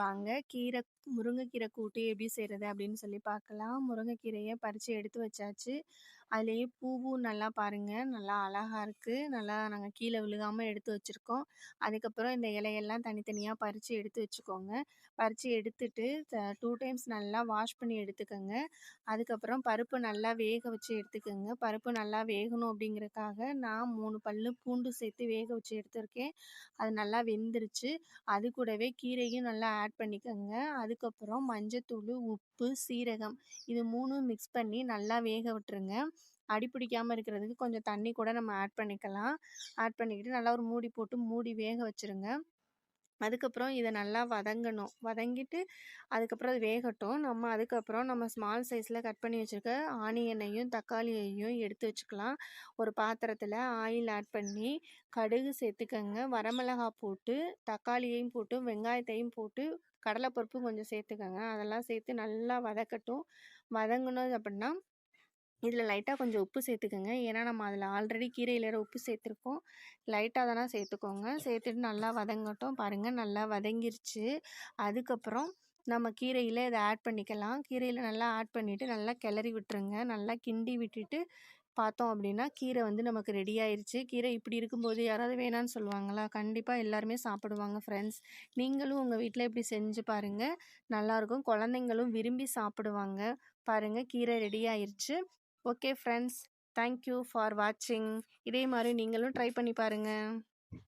வாங்க முருங்கைக்கீரை கூட்டு எப்படி செய்கிறது அப்படின்னு சொல்லி பார்க்கலாம். முருங்கைக்கீரையை பறித்து எடுத்து வச்சாச்சு. அதுலேயே பூவும் நல்லா பாருங்க, நல்லா அழகா இருக்குது. நல்லா நாங்கள் கீழே விழுகாமல் எடுத்து வச்சுருக்கோம். அதுக்கப்புறம் இந்த இலையெல்லாம் தனித்தனியாக பறித்து எடுத்து வச்சுக்கோங்க. பறித்து எடுத்துட்டு 2 டைம்ஸ் நல்லா வாஷ் பண்ணி எடுத்துக்கோங்க. அதுக்கப்புறம் பருப்பு நல்லா வேக வச்சு எடுத்துக்கோங்க. பருப்பு நல்லா வேகணும் அப்படிங்கிறதுக்காக நான் 3 பல்லு பூண்டு சேர்த்து வேக வச்சு எடுத்திருக்கேன். அது நல்லா வெந்துருச்சு. அது கூடவே கீரையும் நல்லா ஆட் பண்ணிக்கோங்க. அதுக்கப்புறம் மஞ்சத்தூள், உப்பு, சீரகம் இது 3ம் மிக்ஸ் பண்ணி நல்லா வேக விட்டுருங்க. அடி பிடிக்காம இருக்கிறதுக்கு கொஞ்சம் தண்ணி கூட நம்ம ஆட் பண்ணிக்கலாம். ஆட் பண்ணிக்கிட்டு நல்லா ஒரு மூடி போட்டு மூடி வேக வச்சுருங்க. அதுக்கப்புறம் இதை நல்லா வதங்கணும். வதங்கிட்டு அதுக்கப்புறம் அது வேகட்டும். அதுக்கப்புறம் நம்ம ஸ்மால் சைஸில் கட் பண்ணி வச்சுருக்க ஆனியனையும் தக்காளியையும் எடுத்து வச்சுக்கலாம். ஒரு பாத்திரத்தில் ஆயில் ஆட் பண்ணி கடுகு சேர்த்துக்கங்க. வரமிளகா போட்டு தக்காளியையும் போட்டு வெங்காயத்தையும் போட்டு கடலைப்பருப்பு கொஞ்சம் சேர்த்துக்கங்க. அதெல்லாம் சேர்த்து நல்லா வதக்கட்டும். வதங்கணும் அப்படின்னா இதில் லைட்டாக கொஞ்சம் உப்பு சேர்த்துக்கோங்க. ஏன்னா நம்ம அதில் ஆல்ரெடி கீரையில் உப்பு சேர்த்துருக்கோம். லைட்டாக தானே சேர்த்துக்கோங்க. சேர்த்துட்டு நல்லா வதங்கட்டும். பாருங்கள் நல்லா வதங்கிருச்சு. அதுக்கப்புறம் நம்ம கீரையில் இதை ஆட் பண்ணிக்கலாம். கீரையில் நல்லா ஆட் பண்ணிவிட்டு நல்லா கிளறி விட்டுருங்க. நல்லா கிண்டி விட்டுட்டு பார்த்தோம் அப்படின்னா கீரை நமக்கு ரெடி ஆயிடுச்சு. கீரை இப்படி இருக்கும்போது யாராவது வேணான்னு சொல்லுவாங்களா? கண்டிப்பாக எல்லாருமே சாப்பிடுவாங்க ஃப்ரெண்ட்ஸ். நீங்களும் உங்கள் வீட்டில் இப்படி செஞ்சு பாருங்கள். நல்லாயிருக்கும். குழந்தைங்களும் விரும்பி சாப்பிடுவாங்க. பாருங்கள் கீரை ரெடி ஆயிடுச்சு. Okay friends, thank you for வாட்சிங். இதே மாதிரி நீங்களும் ட்ரை பண்ணி பாருங்கள்.